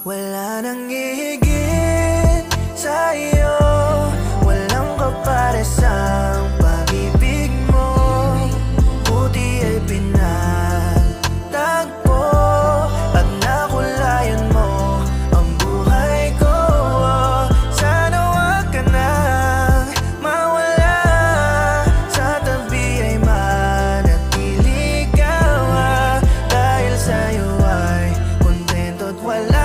Wala nang hihigit sa iyo, walang kaparesang pag-ibig mo. Buti ay pinagtagpo at nakulayan mo ang buhay ko. Sana wag ka nang mawala, sa tabi ay manatili ka. Dahil sa'yo ay kontento at wala